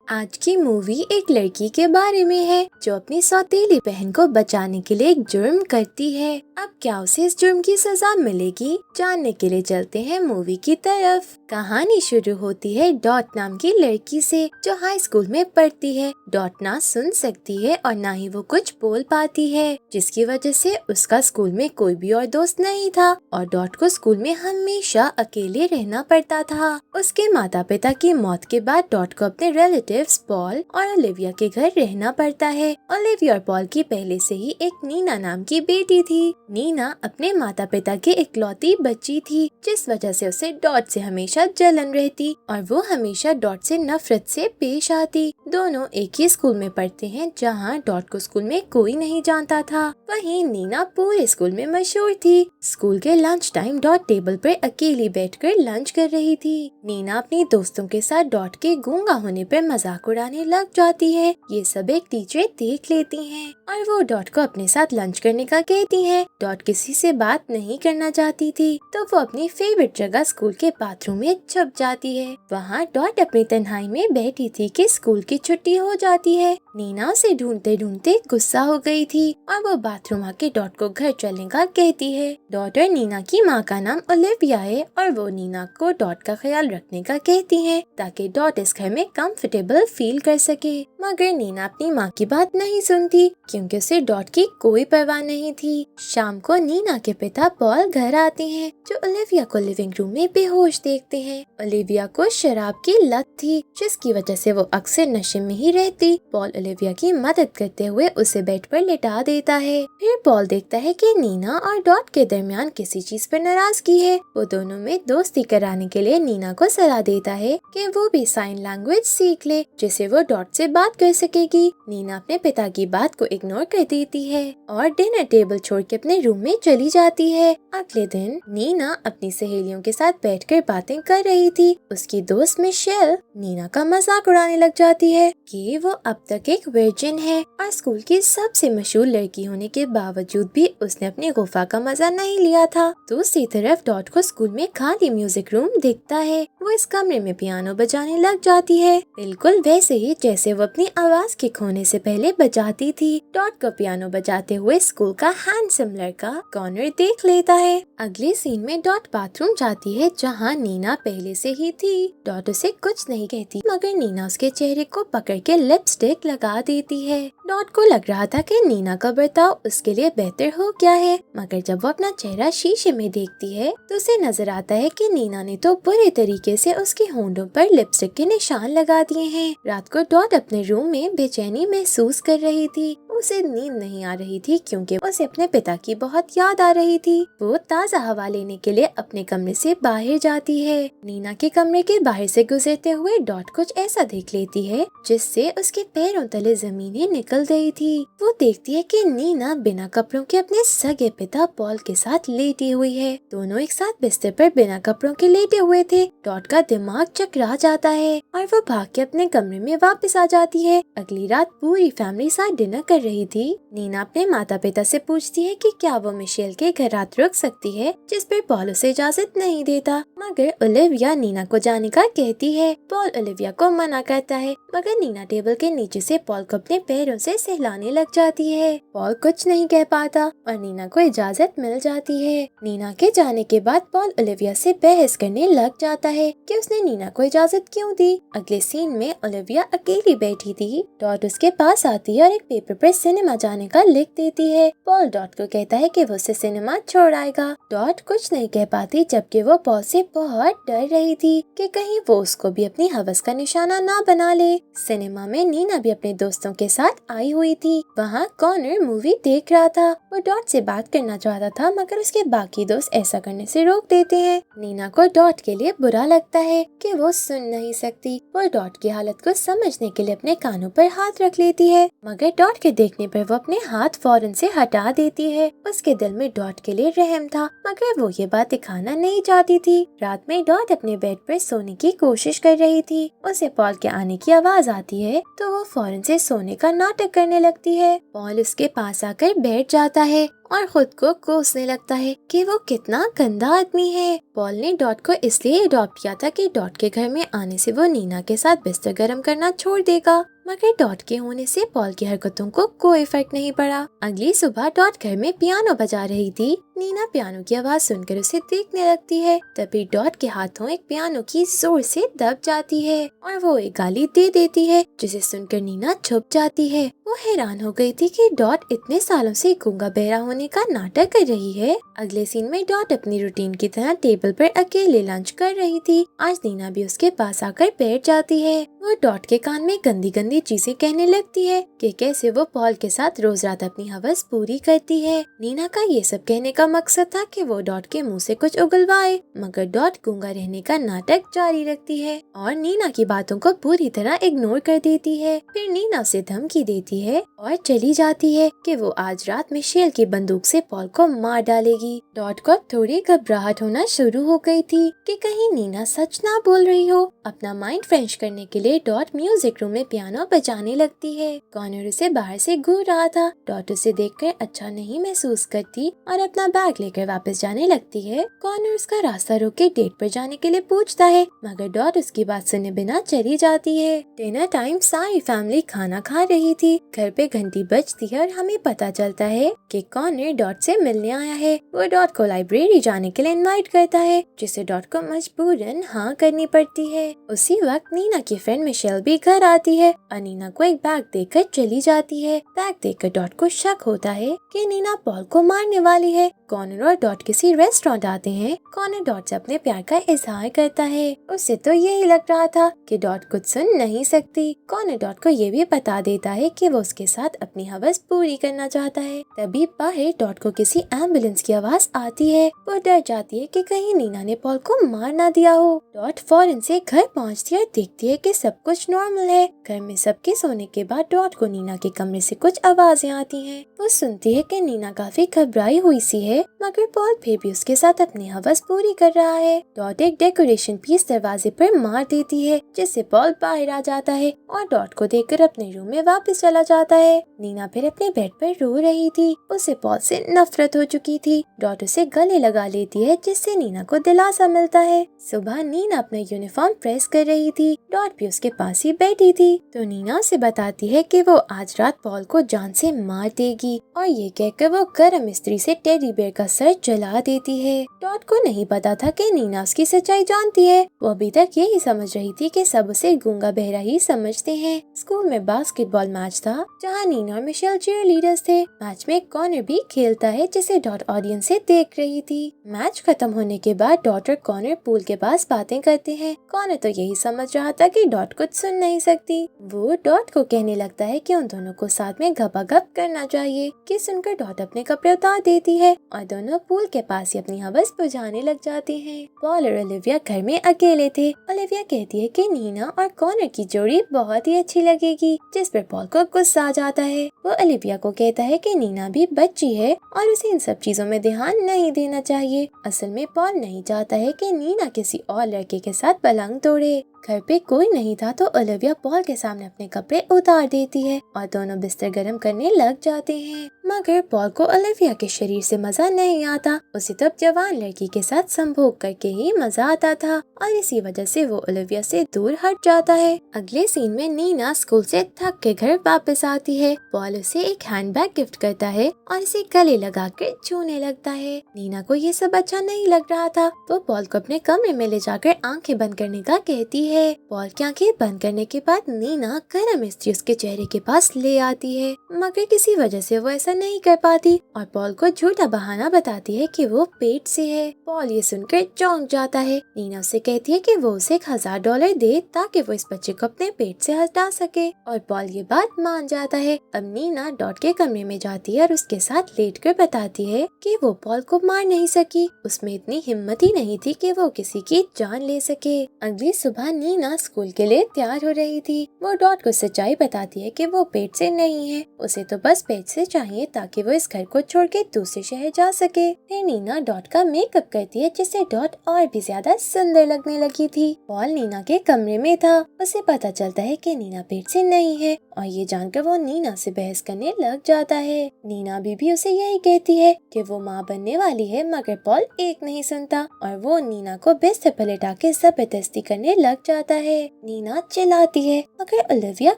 आज की मूवी एक लड़की के बारे में है जो अपनी सौतेली बहन को बचाने के लिए एक जुर्म करती है। अब क्या उसे इस जुर्म की सजा मिलेगी, जानने के लिए चलते हैं मूवी की तरफ। कहानी शुरू होती है डॉट नाम की लड़की से जो हाई स्कूल में पढ़ती है। डॉट ना सुन सकती है और ना ही वो कुछ बोल पाती है, जिसकी वजह से उसका स्कूल में कोई भी और दोस्त नहीं था और डॉट को स्कूल में हमेशा अकेले रहना पड़ता था। उसके माता पिता की मौत के बाद डॉट को अपने रिलेटिव्स पॉल और ओलिविया के घर रहना पड़ता है। ओलिविया और पॉल की पहले से ही एक नीना नाम की बेटी थी। नीना अपने माता पिता की इकलौती बच्ची थी, जिस वजह से उसे डॉट से हमेशा जलन रहती और वो हमेशा डॉट से नफरत से पेश आती। दोनों एक ही स्कूल में पढ़ते हैं, जहाँ डॉट को स्कूल में कोई नहीं जानता था। वहीं नीना पूरे स्कूल में मशहूर थी। स्कूल के लंच टाइम डॉट टेबल पर अकेली बैठकर लंच कर रही थी। नीना अपनी दोस्तों के साथ डॉट के गूंगा होने पर मजाक उड़ाने लग जाती है। ये सब एक टीचर देख लेती हैं और वो डॉट को अपने साथ लंच करने का कहती है। डॉट किसी से बात नहीं करना चाहती थी, तो वो अपनी फेवरेट जगह स्कूल के बाथरूम में छुप जाती है। वहाँ डॉट अपनी तन्हाई में बैठी थी कि स्कूल की छुट्टी हो जाती है। नीना उसे ढूंढते ढूंढते गुस्सा हो गई थी और वो बाथरूम आके डॉट को घर चलने का कहती है। डॉट और नीना की माँ का नाम ओलिविया है और वो नीना को डॉट का ख्याल रखने का कहती है ताकि डॉट इस घर में कंफर्टेबल फील कर सके। मगर नीना अपनी माँ की बात नहीं सुनती क्योंकि उसे डॉट की कोई परवाह नहीं थी। शाम को नीना के पिता पॉल घर आते हैं, जो ओलिविया को लिविंग रूम में बेहोश देखते हैं। ओलिविया को शराब की लत थी, जिसकी वजह से वो अक्सर नशे में ही रहती। पॉल ओलिविया की मदद करते हुए उसे बेड पर लिटा देता है। फिर पॉल देखता है कि नीना और डॉट के दरमियान किसी चीज पर नाराजगी है। वो दोनों में दोस्ती कराने के लिए नीना को सलाह देता है कि वो भी साइन लैंग्वेज सीख ले, जिससे वो डॉट से बात कर सकेगी। नीना अपने पिता की बात को इग्नोर कर देती है और डिनर टेबल छोड़ के अपने रूम में चली जाती है। अगले दिन नीना अपनी सहेलियों के साथ बैठकर बातें कर रही थी। उसकी दोस्त मिशेल नीना का मजाक उड़ाने लग जाती है कि वो अब तक एक वर्जिन है और स्कूल की सबसे मशहूर लड़की होने के बावजूद भी उसने अपनी गुफा का मजा नहीं लिया था। दूसरी तरफ डॉट को स्कूल में खाली म्यूजिक रूम दिखता है। वो इस कमरे में पियानो बजाने लग जाती है, बिल्कुल वैसे ही जैसे वो अपनी आवाज के खोने से पहले बजाती थी। डॉट को पियानो बजाते हुए स्कूल का हैंडसम लड़का कॉनर देख लेता है। अगले सीन में डॉट बाथरूम जाती है, जहाँ नीना पहले से ही थी। डॉट उसे कुछ नहीं कहती, मगर नीना उसके चेहरे को पकड़ के लिपस्टिक लगा देती है। डॉट को लग रहा था कि नीना का बर्ताव उसके लिए बेहतर हो गया है, मगर जब वो अपना चेहरा शीशे में देखती है तो उसे नजर आता है कि नीना ने तो बुरे तरीके से उसके होंठों पर लिपस्टिक के निशान लगा दिए हैं। रात को डॉट अपने रूम में बेचैनी महसूस कर रही थी। उसे नींद नहीं आ रही थी क्योंकि उसे अपने पिता की बहुत याद आ रही थी। वो ताज़ा हवा लेने के लिए अपने कमरे से बाहर जाती है। नीना के कमरे के बाहर से गुजरते हुए डॉट कुछ ऐसा देख लेती है जिससे उसके पैरों तले जमीन ही निकल गई थी। वो देखती है कि नीना बिना कपड़ों के अपने सगे पिता पॉल के साथ लेटी हुई है। दोनों एक साथ बिस्तर पर बिना कपड़ों के लेटे हुए थे। डॉट का दिमाग चकरा जाता है और वो भाग के अपने कमरे में वापस आ जाती है। अगली रात पूरी फैमिली साथ डिनर कर रही थी। नीना अपने माता पिता से पूछती है कि क्या वो मिशेल के घर रात रुक सकती है, जिस पर पॉल उसे इजाजत नहीं देता। मगर ओलिविया नीना को जाने का कहती है। पॉल ओलिविया को मना करता है, मगर नीना टेबल के नीचे से पॉल को अपने पैरों से सहलाने लग जाती है। पॉल कुछ नहीं कह पाता और नीना को इजाजत मिल जाती है। नीना के जाने के बाद पॉल ओलिविया से बहस करने लग जाता है कि उसने नीना को इजाजत क्यों दी। अगले सीन में ओलिविया अकेली बैठी थी। डॉट उसके पास आती है और एक पेपर पर सिनेमा जाने का लिख देती है। पॉल डॉट को कहता है कि वो उसे सिनेमा छोड़ आएगा। डॉट कुछ नहीं कह पाती, जबकि वो पॉल से बहुत डर रही थी कि कहीं वो उसको भी अपनी हवस का निशाना ना बना ले। सिनेमा में नीना भी अपने दोस्तों के साथ आई हुई थी। वहाँ कॉनर मूवी देख रहा था। वो डॉट से बात करना चाहता था, मगर उसके बाकी दोस्त ऐसा करने से रोक देते हैं। नीना को डॉट के लिए बुरा लगता है कि वो सुन नहीं सकती। वो डॉट की हालत को समझने के लिए अपने कानों पर हाथ रख लेती है, मगर डॉट के देखने पर वो अपने हाथ फौरन से हटा देती है। उसके दिल में डॉट के लिए रहम था, मगर वो ये बात दिखाना नहीं चाहती थी। रात में डॉट अपने बेड पर सोने की कोशिश कर रही थी। उसे पॉल के आने की आवाज आती है तो वो फौरन से सोने का नाटक करने लगती है। पॉल उसके पास आकर बैठ जाता है और खुद को कोसने लगता है कि वो कितना गंदा आदमी है। पॉल ने डॉट को इसलिए अडॉप्ट किया था कि डॉट के घर में आने से वो नीना के साथ बिस्तर गर्म करना छोड़ देगा, मगर डॉट के होने से पॉल की हरकतों को कोई फर्क नहीं पड़ा। अगली सुबह डॉट घर में पियानो बजा रही थी। नीना पियानो की आवाज सुनकर उसे देखने लगती है। तभी डॉट के हाथों एक पियानो की जोर से दब जाती है और वो एक गाली दे देती है, जिसे सुनकर नीना छुप जाती है। वो हैरान हो गई थी कि डॉट इतने सालों से गूंगा बहरा होने का नाटक कर रही है। अगले सीन में डॉट अपनी रूटीन की तरह टेबल पर अकेले लंच कर रही थी। आज नीना भी उसके पास आकर बैठ जाती है। वो डॉट के कान में गंदी गंदी चीजें कहने लगती है कि कैसे वो पॉल के साथ रोज रात अपनी हवस पूरी करती है। नीना का ये सब कहने का मकसद था कि वो डॉट के मुंह से कुछ उगलवाए, मगर डॉट गूंगा रहने का नाटक जारी रखती है और नीना की बातों को पूरी तरह इग्नोर कर देती है। फिर नीना उसे धमकी देती है और चली जाती है कि वो आज रात में शेल की बंदूक से पॉल को मार डालेगी। डॉट को थोड़ी घबराहट होना शुरू हो गई थी कि कहीं नीना सच ना बोल रही हो। अपना माइंड फ्रेश करने के लिए डॉट म्यूजिक रूम में पियानो बजाने लगती है। कॉनर उसे बाहर से घूर रहा था। डॉट उसे देखकर अच्छा नहीं महसूस करती और अपना बैग लेकर वापस जाने लगती है। कॉनर उसका रास्ता रोक के डेट पर जाने के लिए पूछता है, मगर डॉट उसकी बात सुने बिना चली जाती है। डिनर टाइम सारी फैमिली खाना खा रही थी। घर पे घंटी बजती है और हमें पता चलता है कि कॉनर डॉट से मिलने आया है। वो डॉट को लाइब्रेरी जाने के लिए इनवाइट करता है, जिसे डॉट को मजबूरन हाँ करनी पड़ती है। उसी वक्त नीना की फ्रेंड मिशेल भी घर आती है और नीना को एक बैग देकर चली जाती है। बैग देखकर डॉट को शक होता है कि नीना पॉल को मारने वाली है। कॉनर और डॉट किसी रेस्टोरेंट आते हैं। कॉनर डॉट से अपने प्यार का इजहार करता है। उससे तो यही लग रहा था कि डॉट कुछ सुन नहीं सकती। कॉनर डॉट को ये भी बता देता है कि वो उसके साथ अपनी हवस पूरी करना चाहता है। तभी बाहर डॉट को किसी एम्बुलेंस की आवाज आती है। वो डर जाती है कि कहीं नीना ने पॉल को मार ना दिया हो। डॉट फौरन से घर पहुंचती है और देखती है कि सब कुछ नॉर्मल है। घर में सबके सोने के बाद डॉट को नीना के कमरे से कुछ आवाजें आती हैं। वो सुनती है कि नीना काफी घबराई हुई सी है, मगर पॉल फिर भी उसके साथ अपनी हवस पूरी कर रहा है। डॉट एक डेकोरेशन पीस दरवाजे पर मार देती है, जिससे पॉल बाहर आ जाता है और डॉट को देखकर अपने रूम में वापस चला जाता है। नीना फिर अपने बेड पर रो रही थी। उसे पॉल से नफरत हो चुकी थी। डॉट उसे गले लगा लेती है, जिससे नीना को दिलासा मिलता है। सुबह नीना अपना यूनिफॉर्म प्रेस कर रही थी। डॉट भी उसके पास ही बैठी थी, तो नीना उसे बताती है कि वो आज रात पॉल को जान से मार देगी और ये कहकर वो गर्म इस्त्री से टेडी बेयर का सर जला देती है। डॉट को नहीं पता था कि नीना उसकी सच्चाई जानती है। वो अभी तक यही समझ रही थी कि सब उसे गूंगा बहरा ही समझते हैं। स्कूल में बास्केटबॉल मैच था, जहाँ नीना और मिशेल चीयर लीडर्स थे। मैच में कॉनर भी खेलता है, जिसे डॉट ऑडियंस से देख रही थी। मैच खत्म होने के बाद डॉट और कॉनर पूल के पास बातें करते हैं। कॉनर तो यही समझ रहा था कि डॉट कुछ सुन नहीं सकती। वो डॉट को कहने लगता है कि उन दोनों को साथ में गपागप करना चाहिए, कि सुनकर डॉट अपने कपड़े उतार देती है और दोनों पूल के पास ही अपनी हवस बुझाने लग जाते हैं। पॉल और ओलिविया घर में अकेले थे। ओलिविया कहती है कि नीना और कॉनर की जोड़ी बहुत ही अच्छी लगेगी, जिस पर पॉल को गुस्सा आ जाता है। वो ओलिविया को कहता है कि नीना भी बच्ची है और उसे इन सब चीजों में ध्यान नहीं देना चाहिए। असल में पॉल नहीं चाहता है कि नीना किसी और लड़के के साथ पलंग तोड़े। घर पे कोई नहीं था तो ओलिविया पॉल के सामने अपने कपड़े उतार देती है और दोनों बिस्तर गर्म करने लग जाते हैं। मगर पॉल को ओलिविया के शरीर से मजा नहीं आता। उसे तब जवान लड़की के साथ संभोग करके ही मजा आता था और इसी वजह से वो ओलिविया से दूर हट जाता है। अगले सीन में नीना स्कूल से थक के घर वापस आती है। पॉल उसे एक हैंडबैग गिफ्ट करता है और इसे गले लगाकर छूने लगता है। नीना को ये सब अच्छा नहीं लग रहा था। वो पॉल को अपने कमरे में ले जाकर आंखें बंद करने का कहती है। पॉल की आंखें बंद करने के बाद नीना गर्म इस्त्री उसके चेहरे के पास ले आती है, मगर किसी वजह से वो ऐसा नहीं कर पाती और पॉल को झूठा बहाना बताती है कि वो पेट से है। पॉल ये सुनकर चौंक जाता है। नीना उसे कहती है कि वो उसे $1000 दे ताकि वो इस बच्चे को अपने पेट से हटा सके और पॉल ये बात मान जाता है। अब नीना डॉट के कमरे में जाती है और उसके साथ लेटकर बताती है कि वो पॉल को मार नहीं सकी। उसमें इतनी हिम्मत ही नहीं थी कि वो किसी की जान ले सके। अगली सुबह नीना स्कूल के लिए तैयार हो रही थी। वो डॉट को सच्चाई बताती है कि वो पेट से नहीं है, उसे तो बस पेट से चाहिए ताकि वो इस घर को छोड़ के दूसरे शहर जा सके। फिर नीना डॉट का मेकअप करती है जिससे डॉट और भी ज्यादा सुंदर लगने लगी थी। पॉल नीना के कमरे में था। उसे पता चलता है कि नीना पेट से नहीं है और ये जानकर वो नीना से बहस करने लग जाता है। नीना भी उसे यही कहती है कि वो माँ बनने वाली है, मगर पॉल एक नहीं सुनता और वो नीना को बिस्तर पर लेटा के जबरदस्ती करने लग जाता है। नीना चिल्लाती है मगर ओलिविया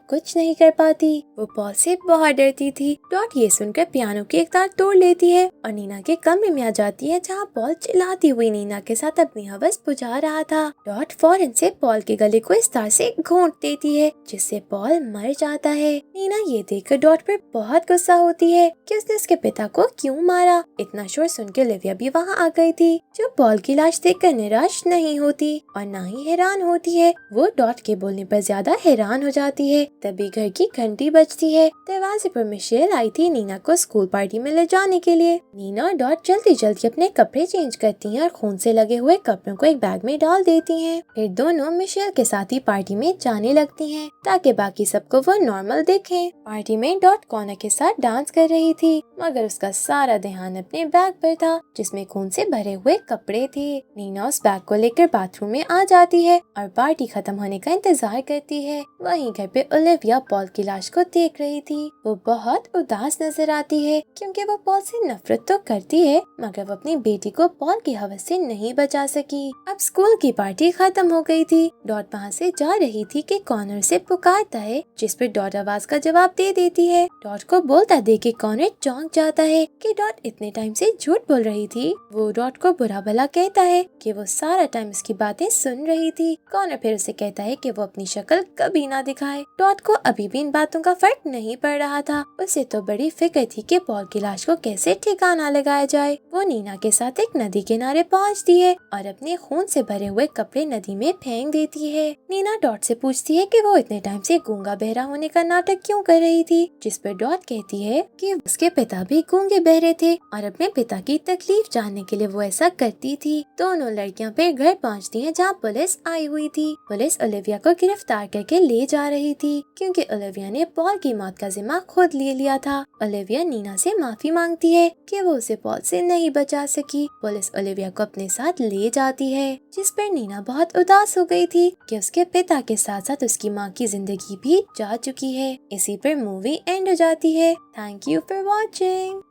कुछ नहीं कर पाती। वो पॉल से बहुत डरती थी। डॉट ये सुनकर पियानो की एक तार तोड़ लेती है और नीना के कमरे में आ जाती है जहाँ पॉल चिल्लाती हुई नीना के साथ अपनी हवस बुझा रहा था। डॉट फौरन से पॉल के गले को इस तार से घोंट देती है जिससे पॉल मर जाता है। नीना ये देखकर डॉट पर बहुत गुस्सा होती है कि उसने उसके पिता को क्यों मारा। इतना शोर सुनकर ओलिविया भी वहाँ आ गई थी, जो पॉल की लाश देखकर निराश नहीं होती और ना ही हैरान होती है। वो डॉट के बोलने पर ज्यादा हैरान हो जाती है। तभी घर की घंटी बजती है। दरवाजे पर मिशेल आई थी नीना को स्कूल पार्टी में ले जाने के लिए। नीना और डॉट जल्दी जल्दी अपने कपड़े चेंज करती हैं और खून से लगे हुए कपड़ों को एक बैग में डाल देती हैं। फिर दोनों मिशेल के साथ ही पार्टी में जाने लगती हैं ताकि बाकी सबको वो नॉर्मल देखें। पार्टी में डॉट कॉनर के साथ डांस कर रही थी, मगर उसका सारा ध्यान अपने बैग पर था जिसमें खून से भरे हुए कपड़े थे। नीना उस बैग को लेकर बाथरूम में आ जाती है और पार्टी खत्म होने का इंतजार करती है। वहीं घर पे ओलिविया पॉल की लाश को देख रही थी। वो बहुत उदास नजर आती है क्योंकि वो पॉल से नफरत तो करती है, मगर वो अपनी बेटी को पॉल की हवस से नहीं बचा सकी। अब स्कूल की पार्टी खत्म हो गई थी। डॉट वहाँ से जा रही थी कि कॉर्नर से पुकारता है, जिस पर डॉट आवाज का जवाब दे देती है। डॉट को बोलता देख के कॉर्नर चौंक जाता है कि डॉट इतने टाइम से झूठ बोल रही थी। वो डॉट को बुरा भला कहता है कि वो सारा टाइम उसकी बातें सुन रही थी। कॉर्नर फिर उसे कहता है कि वो अपनी शक्ल कभी ना दिखाए। डॉट को अभी भी इन बातों का फर्क नहीं पड़ रहा था। उसे तो बड़ी फिक्र थी कि पॉल की लाश को कैसे ठिकाना लगाया जाए। वो नीना के साथ एक नदी किनारे पहुंचती है और अपने खून से भरे हुए कपड़े नदी में फेंक देती है। नीना डॉट से पूछती है कि वो इतने टाइम से गूंगा बहरा होने का नाटक क्यों कर रही थी, जिस पर डॉट कहती है कि उसके पिता भी गूंगे बहरे थे और अपने पिता की तकलीफ जानने के लिए वो ऐसा करती थी। दोनों लड़कियां फिर घर पहुंचती हैं जहां पुलिस आई हुई थी। पुलिस ओलिविया को गिरफ्तार करके ले जा रही थी क्योंकि ओलिविया ने पॉल की मौत का जिम्मा खुद ले लिया था। ओलिविया नीना से माफी मांगती है कि वो उसे पॉल से नहीं बचा सकी। पुलिस ओलिविया को अपने साथ ले जाती है, जिस पर नीना बहुत उदास हो गई थी कि उसके पिता के साथ साथ उसकी माँ की जिंदगी भी जा चुकी है। इसी पर मूवी एंड हो जाती है। Thank you for watching.